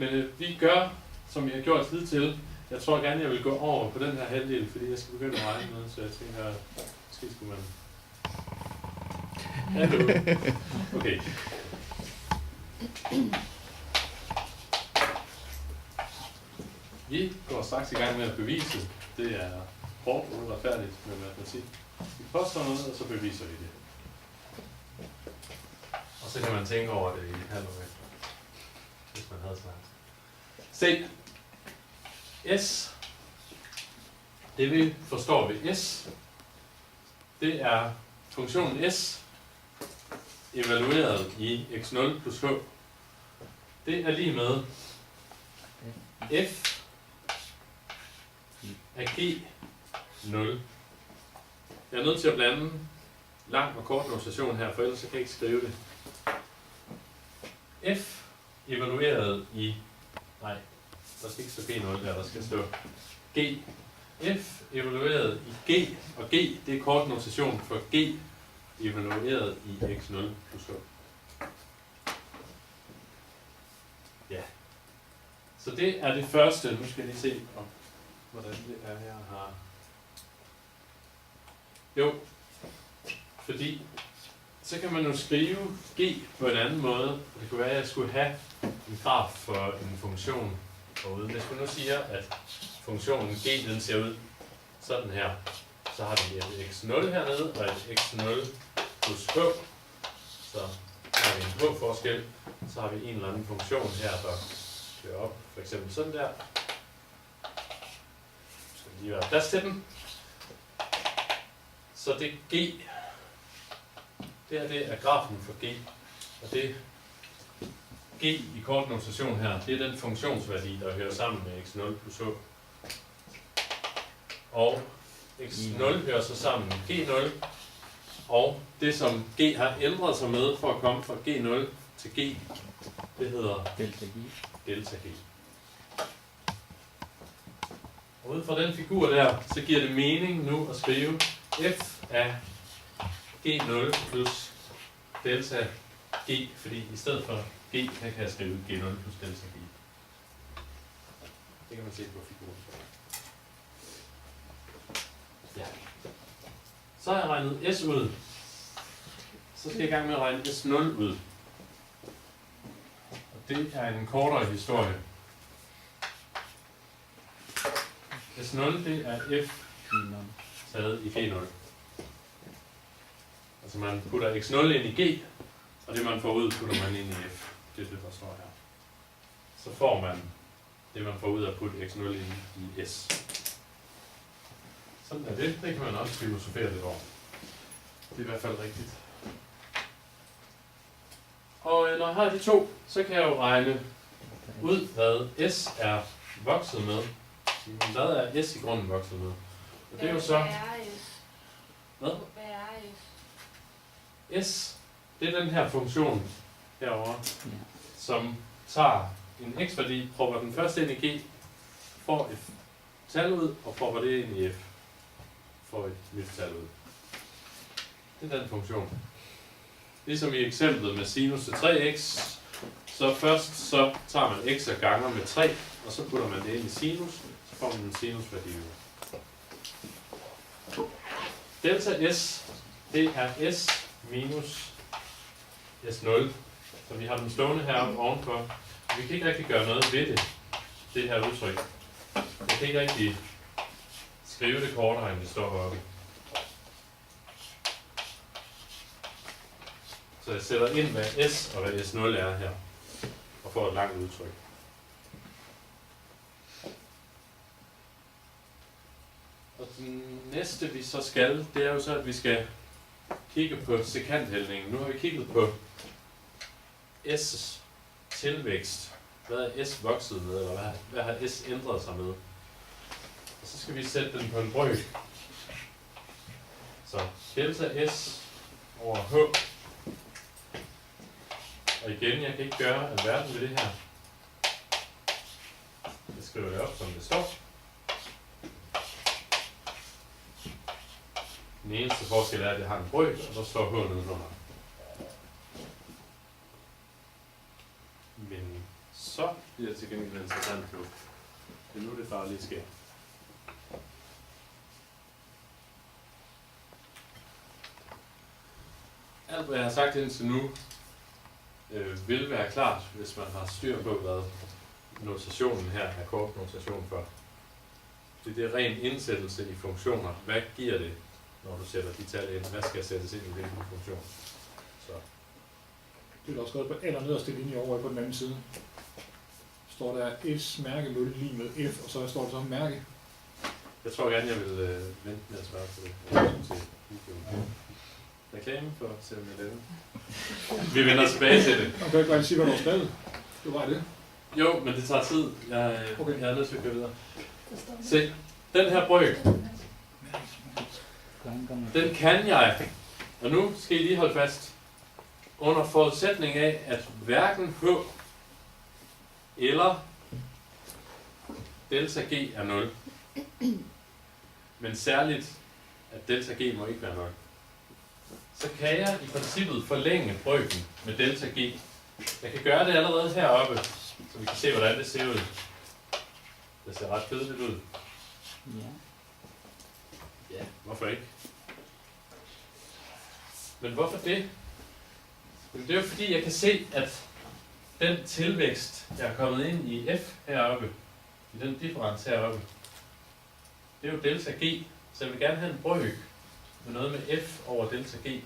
Men vi gør, som vi har gjort hidtil. Jeg tror gerne, jeg vil gå over på den her halvdel, fordi jeg skal begynde at regne noget, så jeg tænker, måske skulle man... Hallo. Okay. Vi går straks i gang med at bevise. Det er hårdt og uretfærdigt med matematik. Vi påstår noget, og så beviser vi det. Og så kan man tænke over det i et halvt år efter, hvis man havde snart. Se. S. Det vi forstår ved S, det er funktionen S evalueret i x0 plus h. Det er lige med f af g0. Jeg er nødt til at blande lang og kort notation her, for ellers kan jeg ikke skrive det. F evalueret i... Nej, der skal ikke stå g0 der skal stå g. F evalueret i g, og g det er kort notation for g evalueret i x0 plus h. Ja. Så det er det første. Nu skal jeg lige se, hvordan det er, jeg har... Jo, fordi så kan man jo skrive g på en anden måde. Det kunne være, at jeg skulle have en graf for en funktion herude. Hvis man nu siger, at funktionen g den ser ud sådan her, så har vi et x0 hernede og et x0 plus h. Så har vi en h-forskel. Så har vi en eller anden funktion her, der kører op. For eksempel sådan der. Så skal lige være plads til den. Så det g. Det her det er grafen for g. Og det g i kort notation her, det er den funktionsværdi, der hører sammen med x0 plus h. Og x0 hører så sammen med g0. Og det som g har ændret sig med for at komme fra g0 til g, det hedder delta g. Og ud fra den figur der, så giver det mening nu at skrive f af g0 plus delta g, fordi i stedet for g, her kan jeg skrive g0 plus delta g. Det kan man se på figuren. Ja. Så har jeg regnet s ud. Så skal jeg i gang med at regne s0 ud. Og det er en kortere historie. S0 det er f taget i g0. Altså man putter x0 ind i g, og det man får ud, putter man ind i f. Det er det, der står her. Så får man det, man får ud af at putte x0 ind i s. Sådan er det. Det kan man også filosofere lidt over. Det er i hvert fald rigtigt. Og når jeg har de to, så kan jeg jo regne ud, hvad s er vokset med. Hvad er s i grunden vokset med? Og det er jo så... Hvad? S, det er den her funktion herovre, som tager en x-værdi, propper den først ind i g, får et tal ud, og propper det ind i f, får et nyt tal ud. Det er den funktion. Ligesom i eksemplet med sinus til 3x, så først så tager man x og ganger med 3, og så putter man det ind i sinus, så får man en sinusværdi ud. Delta s, det er s minus s0, så vi har den stående her ovenfor. Vi kan ikke rigtig gøre noget ved det her udtryk. Jeg kan ikke rigtig skrive det kortere, end det står oppe. Så jeg sætter ind, hvad s og hvad s0 er her, og får et langt udtryk. Og det næste vi så skal, det er jo så, at vi skal kigge på sekanthældningen. Nu har vi kigget på s' tilvækst. Hvad er s vokset med, eller hvad har s ændret sig med? Og så skal vi sætte den på en brøk. Så delta s over h. Og igen, jeg kan ikke gøre alverden ved det her. Jeg skriver det op, som det står. Den eneste forskel er, at jeg har en brøk, og der står h nedenunder. Men Så bliver det til gengæld interessant nu. Det er nu, det farlige sker. Alt, hvad jeg har sagt indtil nu, vil være klart, hvis man har styr på, hvad notationen her er akkordnotation for. Det er ren indsættelse i funktioner. Hvad giver det, når du sætter de tal ind? Hvad skal sættes ind i hvilken funktion? Så. Det er også godt på allernederste linje over på den anden side. Står der S mærke 0 lige med F, og så står der så mærke. Jeg tror gerne, jeg vil vente med at svare på det. Jeg synes, til videoen. Reklame for 7-Eleven. Vi vender tilbage til det. Okay, kan jeg sige, hvad du har skrevet? Det var det. Jo, men det tager tid. Jeg er nødt til at køre videre. Se, den her brøk, den kan jeg, og nu skal I lige holde fast, under forudsætning af, at hverken H eller delta G er 0. Men særligt, at delta G må ikke være 0. Så kan jeg i princippet forlænge brøken med delta G. Jeg kan gøre det allerede heroppe, så vi kan se, hvordan det ser ud. Det ser ret kedeligt ud. Ja, hvorfor ikke? Men hvorfor det? Men det er jo fordi, jeg kan se, at den tilvækst, jeg er kommet ind i F heroppe, i den difference heroppe, det er jo delta G, så jeg vil gerne have en brøk med noget med F over delta G.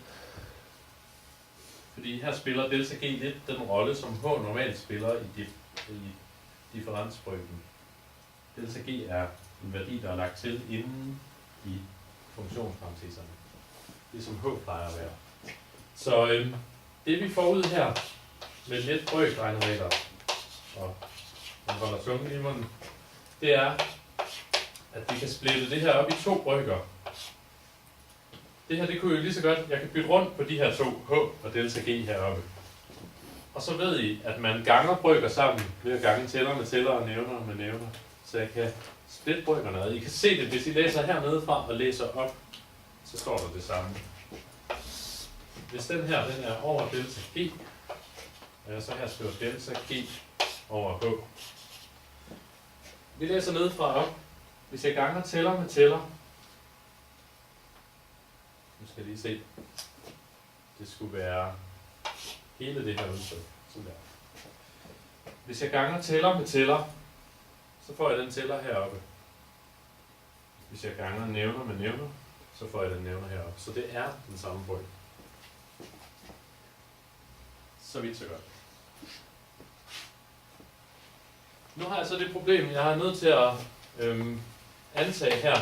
Fordi her spiller delta G lidt den rolle, som H normalt spiller i differensbrøken. Delta G er en værdi, der er lagt til inden i funktionsparenteserne. Det som H plejer at være. Så det vi får ud her med lidt brøkregneregler, og man holder tungen i munden, det er, at vi kan splitte det her op i 2 brøker. Det her, det kunne jo lige så godt, jeg kan bytte rundt på de her 2, H og delta G heroppe. Og så ved I, at man ganger brøker sammen ved at gange tæller med tæller og nævner med nævner. Så jeg kan splitte brøkerne ad. I kan se det, hvis I læser hernede fra og læser op, så står der det samme. Hvis den her, den er over delta G, og jeg så her skriver delta G over H. Vi læser nedefra op. Hvis jeg ganger tæller med tæller, nu skal jeg lige se, det skulle være hele det her udtryk. Sådan der. Hvis jeg ganger tæller med tæller, så får jeg den tæller heroppe. Hvis jeg ganger nævner med nævner, så får jeg den nævner heroppe. Så det er den samme brøk. Så vidt så godt. Nu har jeg så det problem, jeg er nødt til at antage her,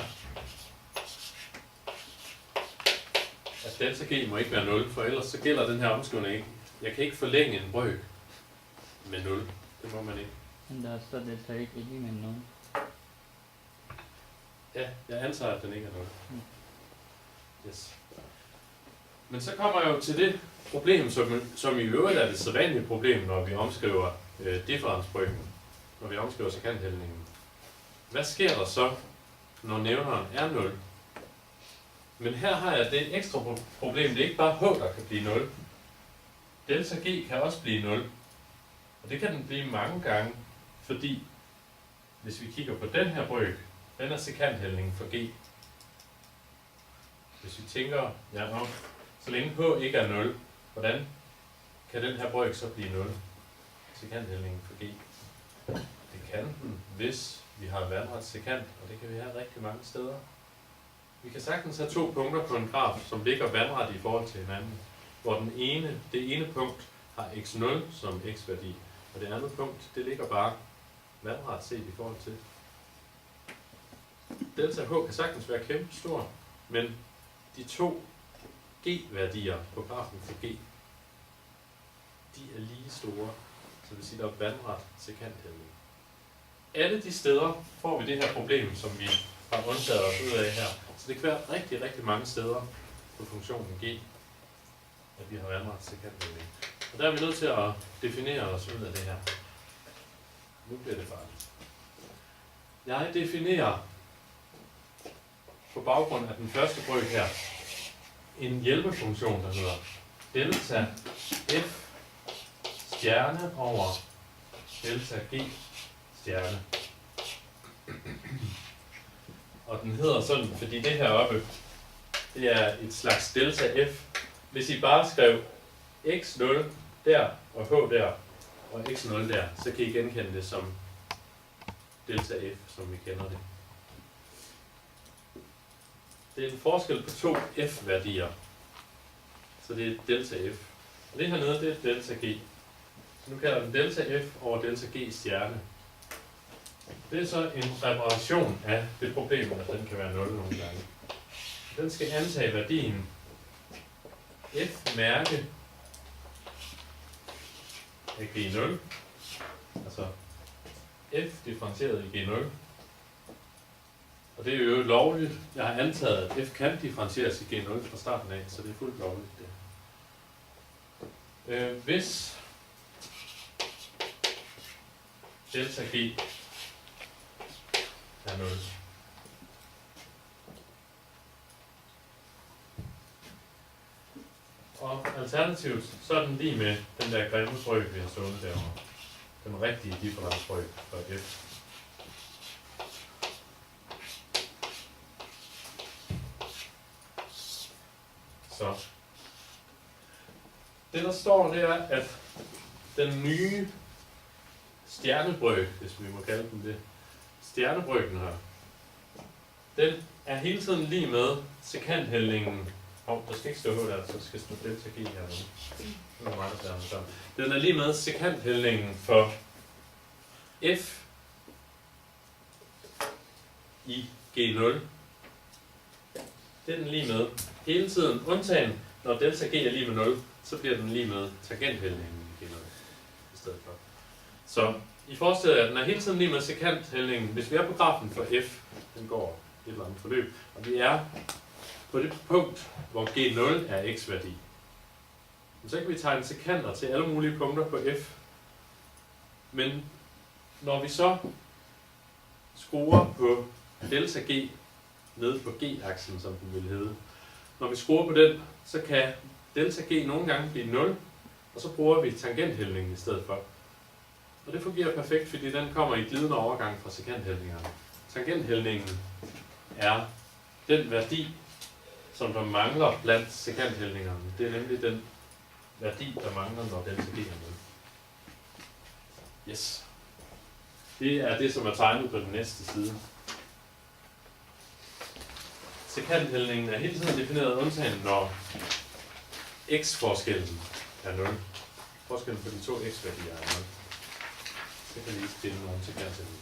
at delta G må ikke være 0, for ellers så gælder den her omskrivning ikke. Jeg kan ikke forlænge en brøk med 0. Det må man ikke. Men der står delta ikke lige med 0. Ja, jeg antager, at den ikke er 0. Yes. Men så kommer jeg jo til det problem, som i øvrigt er det sædvanlige problem, når vi omskriver differensbrøken, når vi omskriver sekanthældningen. Hvad sker der så, når nævneren er 0? Men her har jeg det ekstra problem. Det er ikke bare H, der kan blive 0. Delta G kan også blive 0. Og det kan den blive mange gange, fordi hvis vi kigger på den her brøk, den er sekanthældningen for G. Hvis vi tænker om, så længe H ikke er 0, hvordan kan den her brøk så blive 0? Sekanthældningen for G. Det kan den, hvis vi har vandret sekant, og det kan vi have rigtig mange steder. Vi kan sagtens have 2 punkter på en graf, som ligger vandret i forhold til hinanden, hvor det ene punkt har x0 som x-værdi, og det andet punkt, det ligger bare vandret set i forhold til. Delta H kan sagtens være kæmpe stor, men de 2 g-værdier på grafen for g, de er lige store, så det vil sige, der er vandret sekanthældning. Alle de steder får vi det her problem, som vi har undtaget os ud af her. Så det kan være rigtig, rigtig mange steder på funktionen g, at vi har vandret sekanthældning. Og der er vi nødt til at definere os ud af det her. Nu bliver det farligt. Jeg definerer på baggrund af den første brøk her en hjælpefunktion, der hedder delta f stjerne over delta G stjerne. Og den hedder sådan, fordi det her oppe, det er et slags delta F. Hvis I bare skrev x0 der, og h der, og x0 der, så kan I genkende det som delta F, som vi kender det. Det er en forskel på to f-værdier. Så det er delta F. Og det hernede, det er delta G. Så nu kalder den delta F over delta G stjerne. Det er så en reparation af det problem, at den kan være 0 nogle gange. Den skal antage værdien f-mærke af G0. Altså f differentieret i G0. Og det er jo lovligt. Jeg har antaget, at f kan differentieres i G0 fra starten af, så det er fuldt lovligt det. Hvis delta G er 0, og alternativt, så er den lige med den der grimme brøk, vi har stået derovre. Den rigtige differencebrøk for f. Så det der står, det er, at den nye stjernebrøk, hvis vi må kalde den det, stjernebrøken her, den er hele tiden lige med sekanthældningen. Der skal ikke stå H der, så skal stå delta G her nu. Det er meget, der sammen. Den er lige med sekanthældningen for f i G0. Det er den lige med hele tiden, undtagen når delta G er lige med 0, så bliver den lige med tangenthældningen i G0 i stedet for. Så I forestiller jer, at den er hele tiden lige med sekanthældningen. Hvis vi er på grafen for f, den går et eller andet forløb, og vi er på det punkt, hvor G0 er x-værdi, så kan vi tegne sekanter til alle mulige punkter på f. Men når vi så skruer på delta G nede på G-aksen, som den vil hedde, når vi skruer på den, så kan delta G nogle gange blive 0, og så bruger vi tangenthældningen i stedet for. Og det fungerer perfekt, fordi den kommer i glidende overgang fra sekanthældningerne. Tangenthældningen er den værdi, som der mangler blandt sekanthældningerne. Det er nemlig den værdi, der mangler, når delta G er 0. Yes. Det er det, som er tegnet på den næste side. Sekanthældningen er hele tiden defineret undtagen, når x-forskellen er 0. Forskellen på de to x-værdier er 0. Så kan vi ikke stille nogen sekanthældning.